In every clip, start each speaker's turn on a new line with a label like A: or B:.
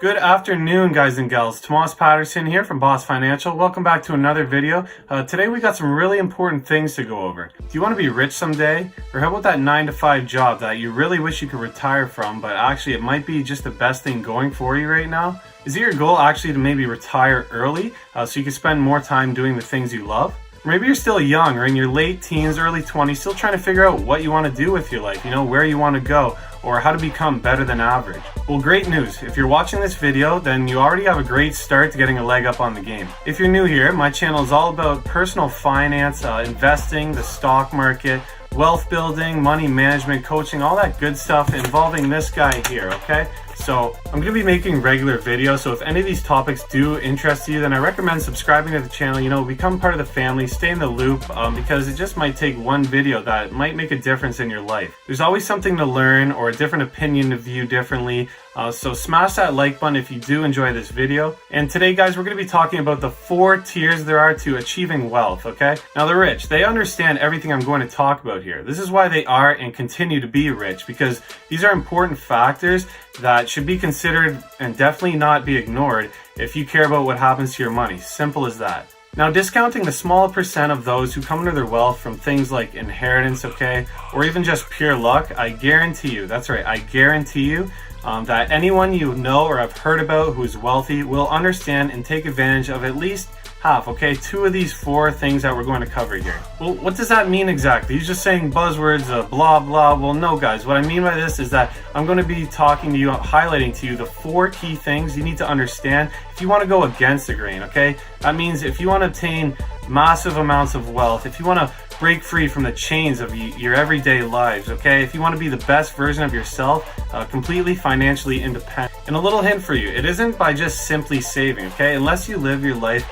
A: Good afternoon, guys and gals. Tomas Patterson here from Boss Financial. Welcome back to another video. Today we got some really important things to go over. Do you want to be rich someday? Or how about that 9-to-5 job that you really wish you could retire from, but actually it might be just the best thing going for you right now? Is it your goal actually to maybe retire early so you can spend more time doing the things you love? Or maybe you're still young or in your late teens, early 20s, still trying to figure out what you want to do with your life, where you want to go, or how to become better than average. Well, great news. If you're watching this video, then you already have a great start to getting a leg up on the game. If you're new here, my channel is all about personal finance, investing, the stock market, wealth building, money management, coaching, all that good stuff involving this guy here, okay? So I'm going to be making regular videos, so if any of these topics do interest you, then I recommend subscribing to the channel, become part of the family, stay in the loop, because it just might take one video that might make a difference in your life. There's always something to learn or a different opinion to view differently, so smash that like button if you do enjoy this video. And today, guys, we're going to be talking about the 4 tiers there are to achieving wealth, okay? Now, the rich, they understand everything I'm going to talk about here. This is why they are and continue to be rich, because these are important factors that should be considered and definitely not be ignored if you care about what happens to your money. Simple as that. Now, discounting the small percent of those who come into their wealth from things like inheritance, okay, or even just pure luck, I guarantee you, that's right, I guarantee you that anyone you know or have heard about who is wealthy will understand and take advantage of at least half, okay, 2 of these 4 things that we're going to cover here. Well, what does that mean exactly? He's just saying buzzwords, blah, blah. Well, no, guys, what I mean by this is that I'm going to be talking to you, highlighting to you the 4 key things you need to understand if you want to go against the grain, okay? That means if you want to obtain massive amounts of wealth, if you want to break free from the chains of your everyday lives, okay? If you want to be the best version of yourself, completely financially independent. And a little hint for you, it isn't by just simply saving, okay? Unless you live your life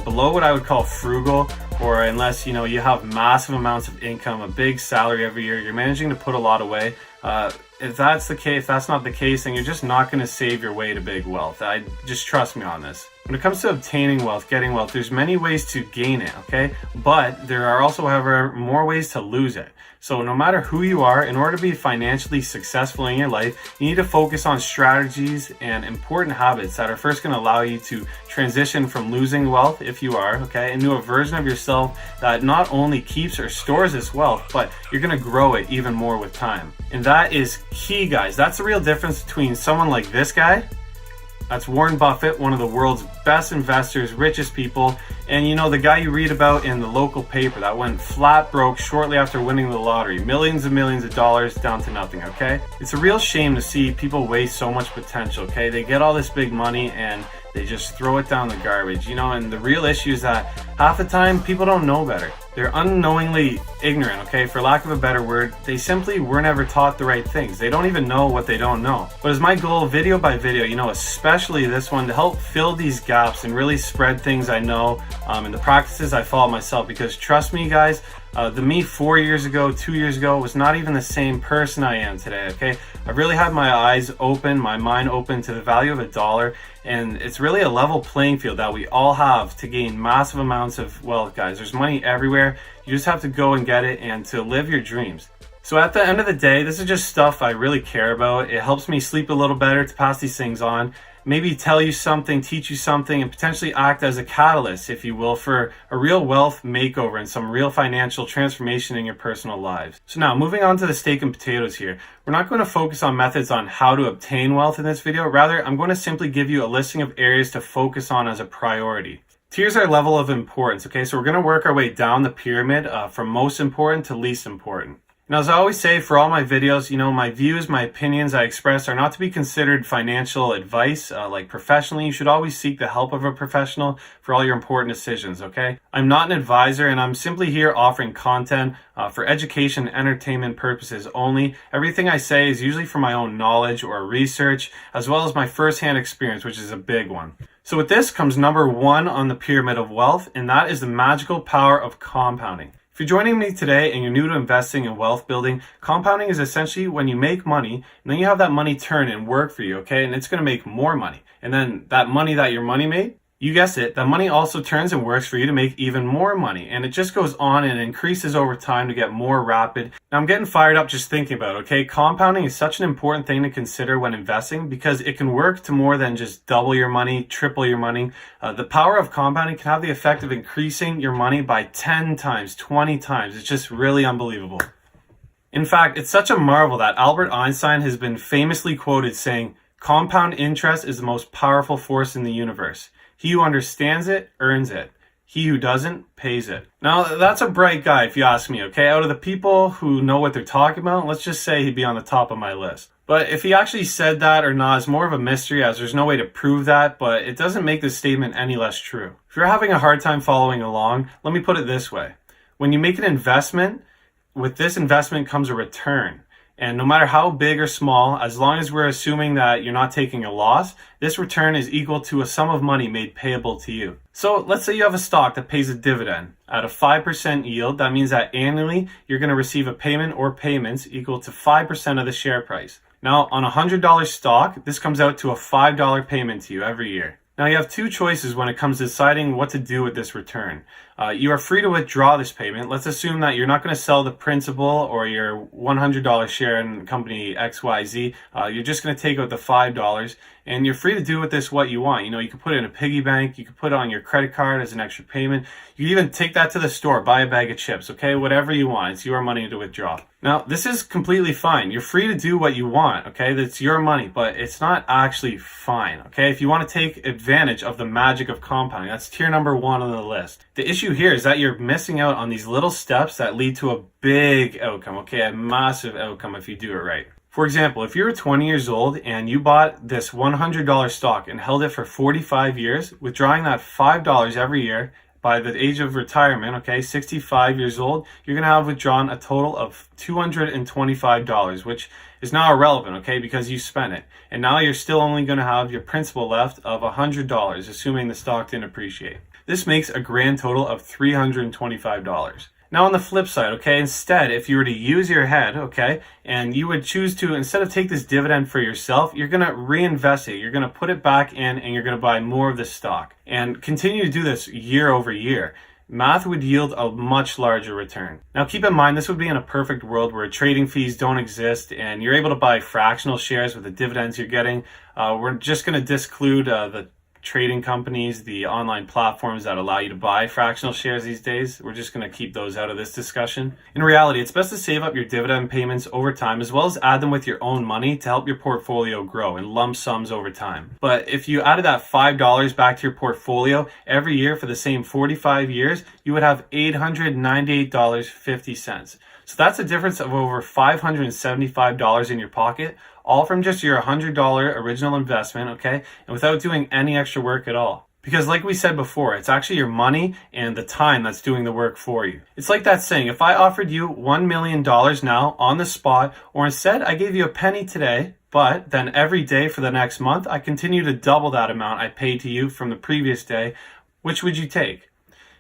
A: below what I would call frugal, or unless you have massive amounts of income, a big salary every year, you're managing to put a lot away. If that's the case, if that's not the case, then you're just not going to save your way to big wealth. Just trust me on this. When it comes to obtaining wealth, getting wealth, there's many ways to gain it, okay? But there are also, however, more ways to lose it. So no matter who you are, in order to be financially successful in your life, you need to focus on strategies and important habits that are first going to allow you to transition from losing wealth, if you are, okay, into a version of yourself that not only keeps or stores this wealth, but you're going to grow it even more with time. And that is key, guys. That's the real difference between someone like this guy. That's Warren Buffett, one of the world's best investors, richest people, and the guy you read about in the local paper that went flat broke shortly after winning the lottery. Millions and millions of dollars down to nothing, okay? It's a real shame to see people waste so much potential, okay? They get all this big money and they just throw it down the garbage, and the real issue is that half the time people don't know better. They're unknowingly ignorant, okay? For lack of a better word, they simply were never taught the right things. They don't even know what they don't know. But it's my goal, video by video, especially this one, to help fill these gaps and really spread things I know and the practices I follow myself. Because trust me, guys, the me 4 years ago, 2 years ago was not even the same person I am today, okay? I've really had my eyes open, my mind open to the value of $1, and it's really a level playing field that we all have to gain massive amounts of wealth, guys. There's money everywhere. You just have to go and get it and to live your dreams. So at the end of the day, this is just stuff I really care about. It helps me sleep a little better to pass these things on. Maybe tell you something, teach you something, and potentially act as a catalyst, if you will, for a real wealth makeover and some real financial transformation in your personal lives. So now, moving on to the steak and potatoes here. We're not going to focus on methods on how to obtain wealth in this video. Rather, I'm going to simply give you a listing of areas to focus on as a priority. Tiers are level of importance, okay? So we're going to work our way down the pyramid from most important to least important. Now, as I always say for all my videos, my views, my opinions I express are not to be considered financial advice. Like professionally, you should always seek the help of a professional for all your important decisions, okay? I'm not an advisor, and I'm simply here offering content for education and entertainment purposes only. Everything I say is usually from my own knowledge or research, as well as my firsthand experience, which is a big one. So with this comes number 1 on the pyramid of wealth, and that is the magical power of compounding. If you're joining me today and you're new to investing and wealth building, compounding is essentially when you make money and then you have that money turn and work for you, okay? And it's going to make more money. And then that money that your money made, You guessed it, that money also turns and works for you to make even more money, and it just goes on and increases over time to get more rapid. Now I'm getting fired up just thinking about it, okay? Compounding is such an important thing to consider when investing because it can work to more than just double your money, triple your money. The power of compounding can have the effect of increasing your money by 10 times, 20 times. It's just really unbelievable. In fact, it's such a marvel that Albert Einstein has been famously quoted saying, "Compound interest is the most powerful force in the universe. He who understands it, earns it. He who doesn't, pays it." Now, that's a bright guy if you ask me, okay? Out of the people who know what they're talking about, let's just say he'd be on the top of my list. But if he actually said that or not is more of a mystery, as there's no way to prove that, but it doesn't make this statement any less true. If you're having a hard time following along, let me put it this way. When you make an investment, with this investment comes a return. And no matter how big or small, as long as we're assuming that you're not taking a loss, this return is equal to a sum of money made payable to you. So let's say you have a stock that pays a dividend at a 5% yield. That means that annually you're going to receive a payment or payments equal to 5% of the share price. Now on a $100 stock, this comes out to a $5 payment to you every year. Now you have two choices when it comes to deciding what to do with this return. You are free to withdraw this payment. Let's assume that you're not going to sell the principal or your $100 share in company XYZ. You're just going to take out the $5 and you're free to do with this what you want. You know, you can put it in a piggy bank. You can put it on your credit card as an extra payment. You can even take that to the store, buy a bag of chips, okay? Whatever you want. It's your money to withdraw. Now, this is completely fine. You're free to do what you want, okay? That's your money, but it's not actually fine, okay? If you want to take advantage of the magic of compounding, that's tier number 1 on the list. The issue here is that you're missing out on these little steps that lead to a big outcome, okay? A massive outcome if you do it right. For example, if you're 20 years old and you bought this $100 stock and held it for 45 years, withdrawing that $5 every year, by the age of retirement, okay, 65 years old, you're going to have withdrawn a total of $225, which is now irrelevant, okay, because you spent it. And now you're still only going to have your principal left of $100, assuming the stock didn't appreciate. This makes a grand total of $325. Now on the flip side, okay, instead, if you were to use your head, okay, and you would choose to, instead of take this dividend for yourself, you're going to reinvest it. You're going to put it back in and you're going to buy more of the stock and continue to do this year over year. Math would yield a much larger return. Now keep in mind, this would be in a perfect world where trading fees don't exist and you're able to buy fractional shares with the dividends you're getting. We're just going to disclude the trading companies, the online platforms that allow you to buy fractional shares these days. We're just going to keep those out of this discussion. In reality, it's best to save up your dividend payments over time as well as add them with your own money to help your portfolio grow in lump sums over time. But if you added that $5 back to your portfolio every year for the same 45 years, you would have $898.50. So that's a difference of over $575 in your pocket, all from just your $100 original investment, okay? And without doing any extra work at all. Because like we said before, it's actually your money and the time that's doing the work for you. It's like that saying, if I offered you $1 million now on the spot, or instead I gave you a penny today, but then every day for the next month, I continue to double that amount I paid to you from the previous day, which would you take?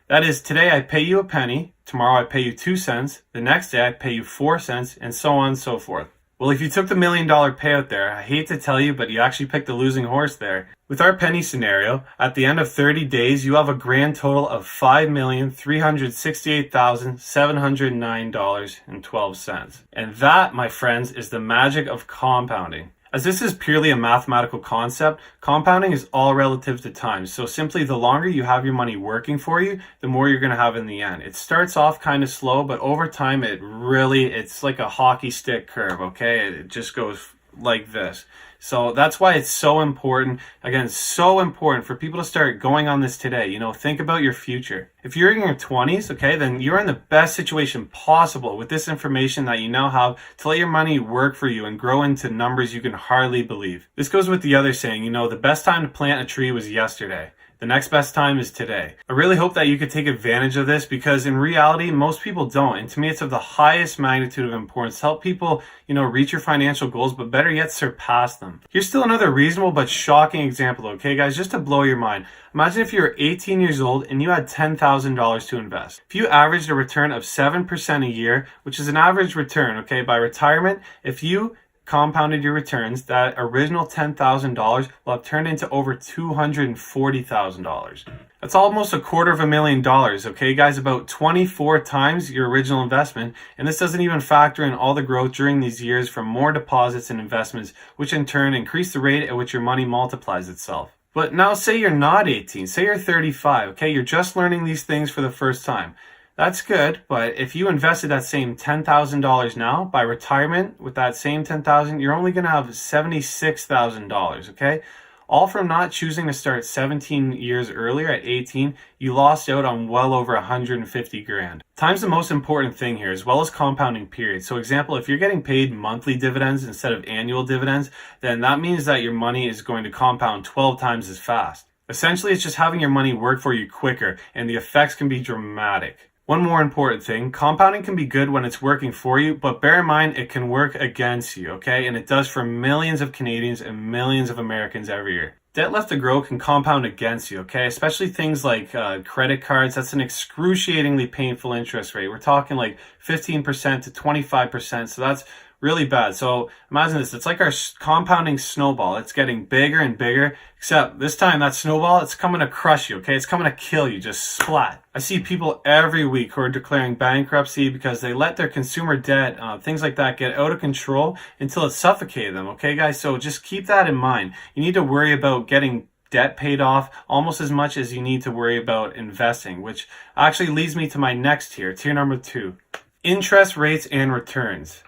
A: That is, today I pay you a penny, tomorrow I pay you 2 cents, the next day I pay you 4 cents, and so on and so forth. Well, if you took the $1 million payout there, I hate to tell you, but you actually picked the losing horse there. With our penny scenario, at the end of 30 days, you have a grand total of $5,368,709.12. And that, my friends, is the magic of compounding. As this is purely a mathematical concept, compounding is all relative to time. So simply the longer you have your money working for you, the more you're going to have in the end. It starts off kind of slow, but over time it's like a hockey stick curve, okay? It just goes like this. So that's why it's so important. Again, so important for people to start going on this today. You know, think about your future. If you're in your 20s, okay, then you're in the best situation possible with this information that you now have to let your money work for you and grow into numbers you can hardly believe. This goes with the other saying, you know, the best time to plant a tree was yesterday. The next best time is today. I really hope that you could take advantage of this because in reality, most people don't. And to me, it's of the highest magnitude of importance to help people, you know, reach your financial goals, but better yet, surpass them. Here's still another reasonable but shocking example, okay, guys, just to blow your mind. Imagine if you were 18 years old and you had $10,000 to invest. If you averaged a return of 7% a year, which is an average return, okay, by retirement, if you compounded your returns, that original $10,000 will have turned into over $240,000. That's almost $250,000, okay guys, about 24 times your original investment, and this doesn't even factor in all the growth during these years from more deposits and investments, which in turn increase the rate at which your money multiplies itself. But now say you're not 18, say you're 35, okay, you're just learning these things for the first time. That's good, but if you invested that same $10,000 now, by retirement with that same $10,000, you're only going to have $76,000, okay? All from not choosing to start 17 years earlier at 18, you lost out on well over 150 grand. Time's the most important thing here, as well as compounding periods. So example, if you're getting paid monthly dividends instead of annual dividends, then that means that your money is going to compound 12 times as fast. Essentially, it's just having your money work for you quicker, and the effects can be dramatic. One more important thing, compounding can be good when it's working for you, but bear in mind it can work against you, okay? And it does for millions of Canadians and millions of Americans every year. Debt left to grow can compound against you, okay? Especially things like credit cards. That's an excruciatingly painful interest rate. We're talking like 15% to 25%, so that's really bad. So imagine this, it's like our compounding snowball. It's getting bigger and bigger, except this time that snowball, it's coming to crush you, okay? It's coming to kill you, just splat. I see people every week who are declaring bankruptcy because they let their consumer debt, things like that, get out of control until it suffocated them, okay guys? So just keep that in mind. You need to worry about getting debt paid off almost as much as you need to worry about investing, which actually leads me to my next tier number 2, interest rates and returns.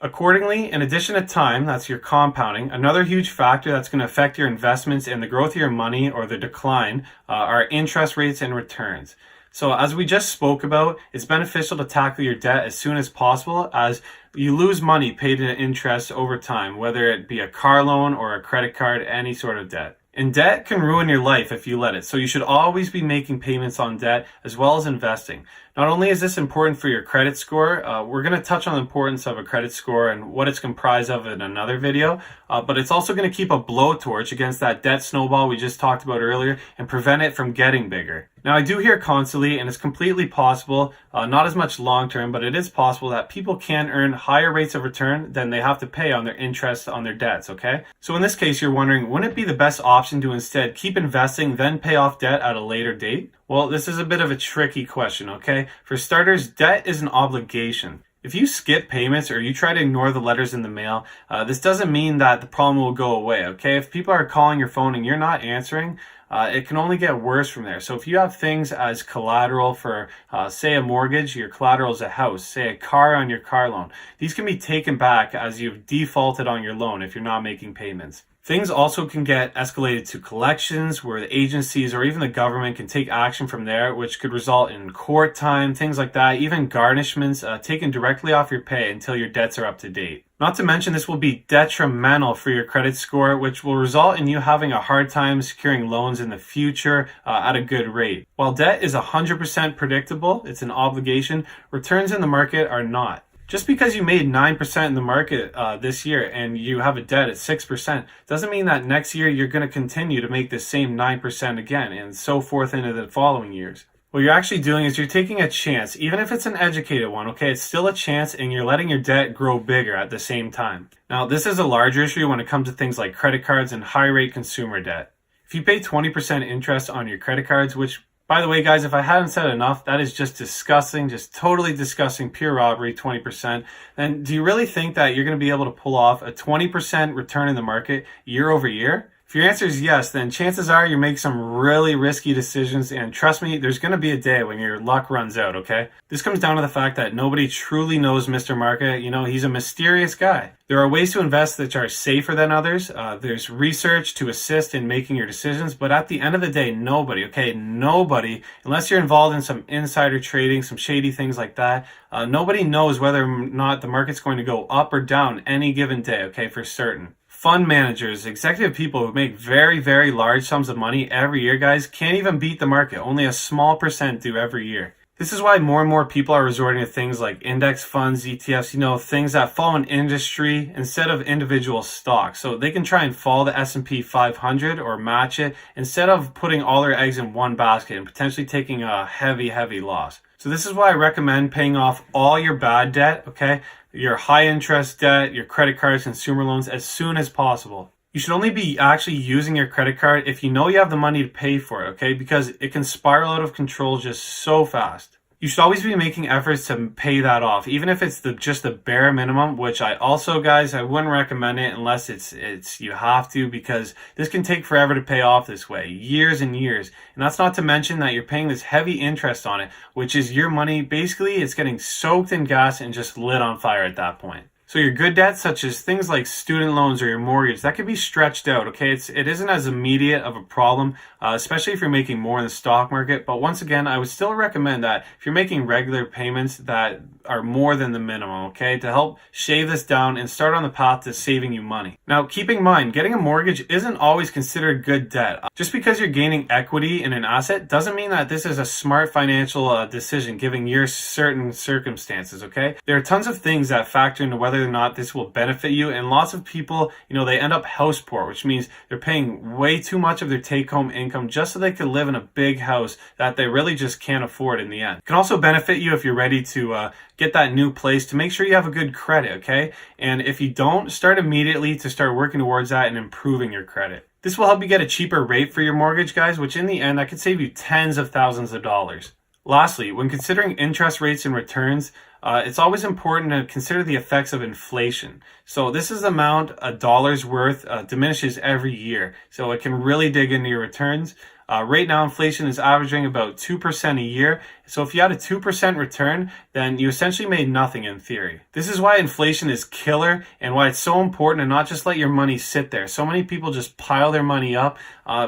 A: Accordingly, in addition to time, that's your compounding, another huge factor that's going to affect your investments and the growth of your money or the decline are interest rates and returns. So as we just spoke about, it's beneficial to tackle your debt as soon as possible, as you lose money paid in interest over time, whether it be a car loan or a credit card, any sort of debt. And debt can ruin your life if you let it. So you should always be making payments on debt as well as investing. Not only is this important for your credit score, we're going to touch on the importance of a credit score and what it's comprised of in another video, but it's also going to keep a blowtorch against that debt snowball we just talked about earlier and prevent it from getting bigger. Now, I do hear constantly, and it's completely possible, not as much long term, but it is possible that people can earn higher rates of return than they have to pay on their interest on their debts, okay? So in this case, you're wondering, wouldn't it be the best option to instead keep investing, then pay off debt at a later date? Well, this is a bit of a tricky question, okay? For starters, debt is an obligation. If you skip payments or you try to ignore the letters in the mail, this doesn't mean that the problem will go away, okay? If people are calling your phone and you're not answering, it can only get worse from there. So if you have things as collateral for, say, a mortgage, your collateral is a house, say a car on your car loan, these can be taken back as you've defaulted on your loan if you're not making payments. Things also can get escalated to collections where the agencies or even the government can take action from there, which could result in court time, things like that, even garnishments taken directly off your pay until your debts are up to date. Not to mention this will be detrimental for your credit score, which will result in you having a hard time securing loans in the future at a good rate. While debt is 100% predictable, it's an obligation, returns in the market are not. Just because you made 9% in the market this year and you have a debt at 6% doesn't mean that next year you're going to continue to make the same 9% again and so forth into the following years. What you're actually doing is you're taking a chance, even if it's an educated one, okay? It's still a chance and you're letting your debt grow bigger at the same time. Now, this is a larger issue when it comes to things like credit cards and high-rate consumer debt. If you pay 20% interest on your credit cards, which, by the way, guys, if I haven't said enough, that is just disgusting, just totally disgusting, pure robbery, 20%. Then do you really think that you're going to be able to pull off a 20% return in the market year over year? If your answer is yes, then chances are you make some really risky decisions, and trust me, there's going to be a day when your luck runs out, okay? This comes down to the fact that nobody truly knows Mr. Market. You know, he's a mysterious guy. There are ways to invest that are safer than others. There's research to assist in making your decisions, but at the end of the day, nobody, okay? Nobody, unless you're involved in some insider trading, some shady things like that, nobody knows whether or not the market's going to go up or down any given day, okay, for certain. Fund managers, executive people who make very, very large sums of money every year, guys, can't even beat the market. Only a small percent do every year. This is why more and more people are resorting to things like index funds, ETFs, you know, things that follow an industry instead of individual stocks. So they can try and follow the S&P 500 or match it instead of putting all their eggs in one basket and potentially taking a heavy, heavy loss. So this is why I recommend paying off all your bad debt, okay? Your high interest debt, your credit cards, consumer loans as soon as possible. You should only be actually using your credit card if you know you have the money to pay for it, okay? Because it can spiral out of control just so fast. You should always be making efforts to pay that off, even if it's just the bare minimum, which I also, guys, I wouldn't recommend it unless it's you have to, because this can take forever to pay off this way, years and years. And that's not to mention that you're paying this heavy interest on it, which is your money. Basically, it's getting soaked in gas and just lit on fire at that point. So your good debts, such as things like student loans or your mortgage, that can be stretched out, okay? It isn't as immediate of a problem, especially if you're making more in the stock market. But once again, I would still recommend that if you're making regular payments that are more than the minimum, okay? To help shave this down and start on the path to saving you money. Now, keeping in mind, getting a mortgage isn't always considered good debt. Just because you're gaining equity in an asset doesn't mean that this is a smart financial decision given your certain circumstances, okay? There are tons of things that factor into whether or not this will benefit you, and lots of people, they end up house poor, which means they're paying way too much of their take-home income just so they could live in a big house that they really just can't afford in the end. It can also benefit you if you're ready to get that new place, to make sure you have a good credit, okay? And if you don't, start immediately to start working towards that and improving your credit. This will help you get a cheaper rate for your mortgage, guys, which in the end, that could save you tens of thousands of dollars. Lastly, when considering interest rates and returns, it's always important to consider the effects of inflation. So this is the amount a dollar's worth diminishes every year. So it can really dig into your returns. Right now, inflation is averaging about 2% a year. So if you had a 2% return, then you essentially made nothing in theory. This is why inflation is killer and why it's so important to not just let your money sit there. So many people just pile their money up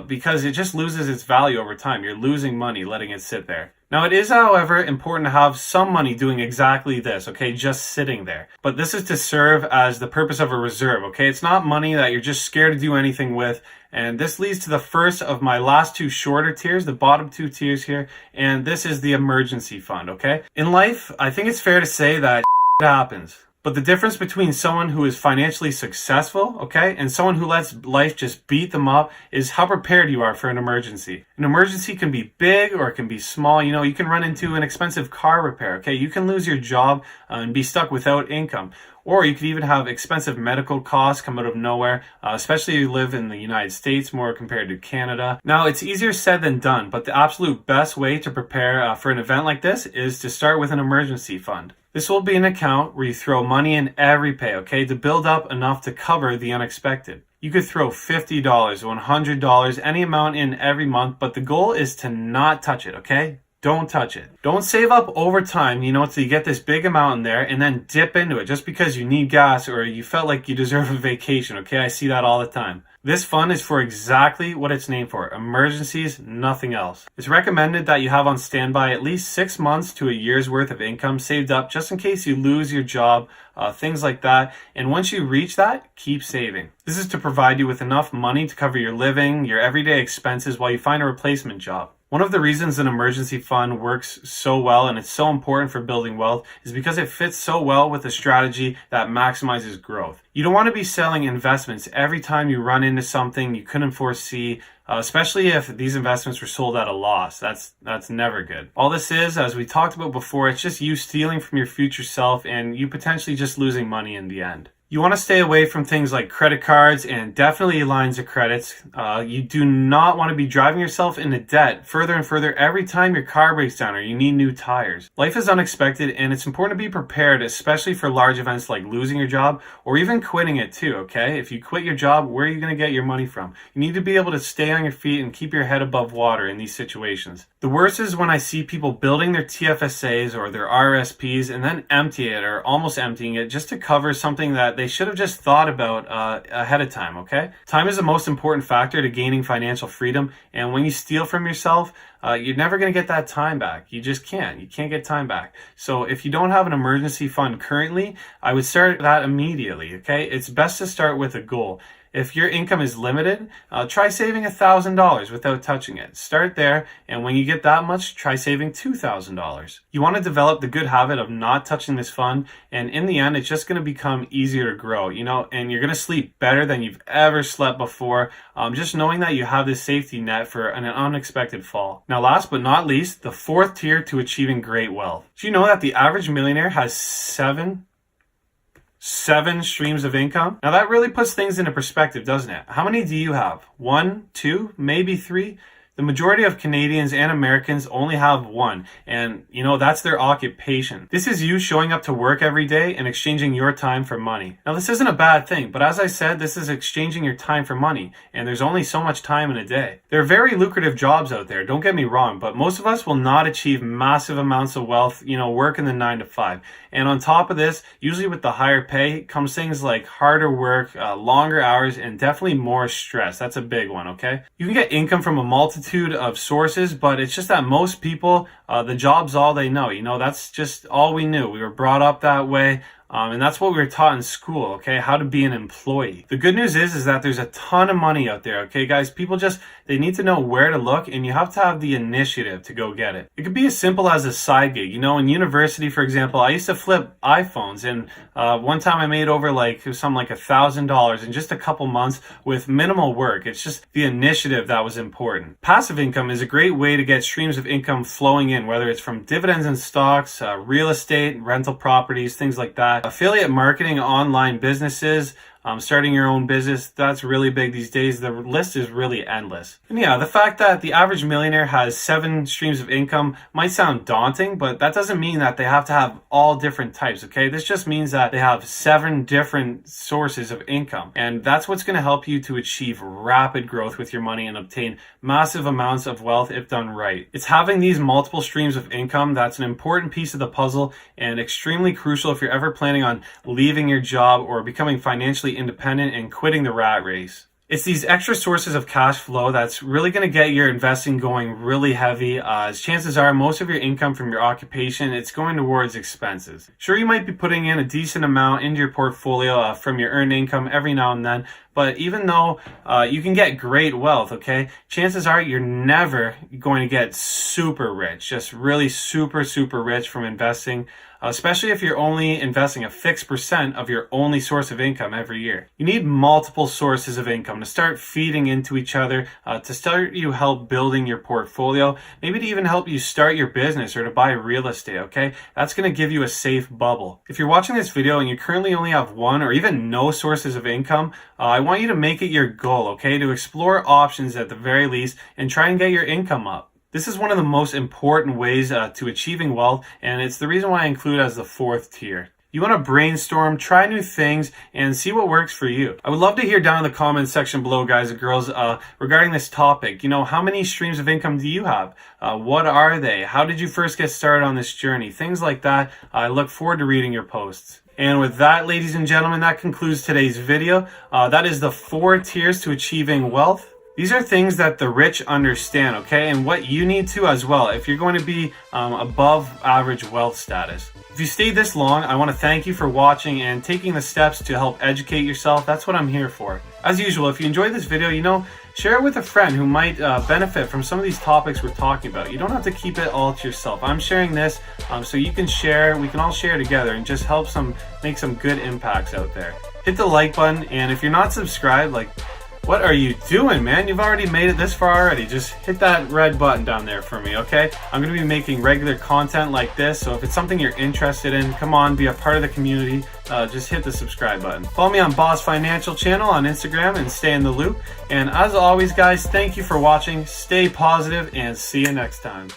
A: because it just loses its value over time. You're losing money letting it sit there. Now, it is, however, important to have some money doing exactly this, okay, just sitting there. But this is to serve as the purpose of a reserve, okay? It's not money that you're just scared to do anything with. And this leads to the first of my last two shorter tiers, the bottom two tiers here. And this is the emergency fund, okay? In life, I think it's fair to say that happens. But the difference between someone who is financially successful, okay, and someone who lets life just beat them up is how prepared you are for an emergency. An emergency can be big or it can be small. You can run into an expensive car repair, okay? You can lose your job and be stuck without income. Or you could even have expensive medical costs come out of nowhere, especially if you live in the United States more compared to Canada. Now, it's easier said than done, but the absolute best way to prepare for an event like this is to start with an emergency fund. This will be an account where you throw money in every pay, okay, to build up enough to cover the unexpected. You could throw $50, $100, any amount in every month, but the goal is to not touch it, okay? Don't touch it. Don't save up over time, till you get this big amount in there and then dip into it just because you need gas or you felt like you deserve a vacation, okay? I see that all the time. This fund is for exactly what it's named for, emergencies, nothing else. It's recommended that you have on standby at least 6 months to a year's worth of income saved up just in case you lose your job, things like that. And once you reach that, keep saving. This is to provide you with enough money to cover your living, your everyday expenses while you find a replacement job. One of the reasons an emergency fund works so well and it's so important for building wealth is because it fits so well with a strategy that maximizes growth. You don't want to be selling investments every time you run into something you couldn't foresee, especially if these investments were sold at a loss. That's never good. All this is, as we talked about before, it's just you stealing from your future self and you potentially just losing money in the end. You want to stay away from things like credit cards and definitely lines of credits. You do not want to be driving yourself into debt further and further every time your car breaks down or you need new tires. Life is unexpected and it's important to be prepared, especially for large events like losing your job or even quitting it too, okay? If you quit your job, where are you going to get your money from? You need to be able to stay on your feet and keep your head above water in these situations. The worst is when I see people building their TFSAs or their RSPs and then empty it or almost emptying it just to cover something that they should have just thought about ahead of time, okay? Time is the most important factor to gaining financial freedom, and when you steal from yourself, you're never going to get that time back. You just can't. You can't get time back. So if you don't have an emergency fund currently, I would start that immediately, okay? It's best to start with a goal. If your income is limited, try saving $1,000 without touching it. Start there, and when you get that much, try saving $2,000. You want to develop the good habit of not touching this fund, and in the end, it's just going to become easier to grow, and you're going to sleep better than you've ever slept before, just knowing that you have this safety net for an unexpected fall. Now, last but not least, the fourth tier to achieving great wealth. Do you know that the average millionaire has seven streams of income? Now that really puts things into perspective, doesn't it? How many do you have? 1, 2, maybe 3? The majority of Canadians and Americans only have one, and that's their occupation. This is you showing up to work every day and exchanging your time for money. Now this isn't a bad thing, but as I said, this is exchanging your time for money, and there's only so much time in a day. There are very lucrative jobs out there, don't get me wrong, but most of us will not achieve massive amounts of wealth, working the 9 to 5. And on top of this, usually with the higher pay comes things like harder work, longer hours, and definitely more stress. That's a big one, okay? You can get income from a multitude of sources, but it's just that most people, the job's all they know. That's just all we knew. We were brought up that way. And that's what we were taught in school, okay? How to be an employee. The good news is that there's a ton of money out there, okay, guys? People they need to know where to look, and you have to have the initiative to go get it. It could be as simple as a side gig. In university, for example, I used to flip iPhones, and one time I made over something like $1,000 in just a couple months with minimal work. It's just the initiative that was important. Passive income is a great way to get streams of income flowing in, whether it's from dividends and stocks, real estate, rental properties, things like that. Affiliate marketing, online businesses, starting your own business, that's really big these days. The list is really endless. And yeah, the fact that the average millionaire has 7 streams of income might sound daunting, but that doesn't mean that they have to have all different types, okay? This just means that they have 7 different sources of income. And that's what's going to help you to achieve rapid growth with your money and obtain massive amounts of wealth if done right. It's having these multiple streams of income that's an important piece of the puzzle and extremely crucial if you're ever planning on leaving your job or becoming financially independent and quitting the rat race. It's these extra sources of cash flow that's really going to get your investing going really heavy, as chances are most of your income from your occupation, it's going towards expenses. Sure, you might be putting in a decent amount into your portfolio from your earned income every now and then, but even though you can get great wealth, okay, chances are you're never going to get super rich, just really super rich from investing, especially if you're only investing a fixed percent of your only source of income every year. You need multiple sources of income to start feeding into each other, to start you help building your portfolio, maybe to even help you start your business or to buy real estate, okay? That's going to give you a safe bubble. If you're watching this video and you currently only have one or even no sources of income, I want you to make it your goal, okay, to explore options at the very least and try and get your income up. This is one of the most important ways to achieving wealth, and it's the reason why I include it as the 4th tier. You want to brainstorm, try new things, and see what works for you. I would love to hear down in the comments section below, guys and girls, regarding this topic. How many streams of income do you have? What are they? How did you first get started on this journey? Things like that. I look forward to reading your posts. And with that, ladies and gentlemen, that concludes today's video. That is the 4 tiers to achieving wealth. These are things that the rich understand, okay? And what you need to as well if you're going to be above average wealth status. If you stayed this long, I want to thank you for watching and taking the steps to help educate yourself. That's what I'm here for. As usual, if you enjoyed this video, share it with a friend who might benefit from some of these topics we're talking about. You don't have to keep it all to yourself. I'm sharing this so you can share, we can all share together and just help make some good impacts out there. Hit the like button, and if you're not subscribed, what are you doing, man? You've already made it this far already. Just hit that red button down there for me, okay? I'm going to be making regular content like this, so if it's something you're interested in, come on, be a part of the community. Just hit the subscribe button. Follow me on Boss Financial Channel on Instagram and stay in the loop. And as always, guys, thank you for watching. Stay positive and see you next time.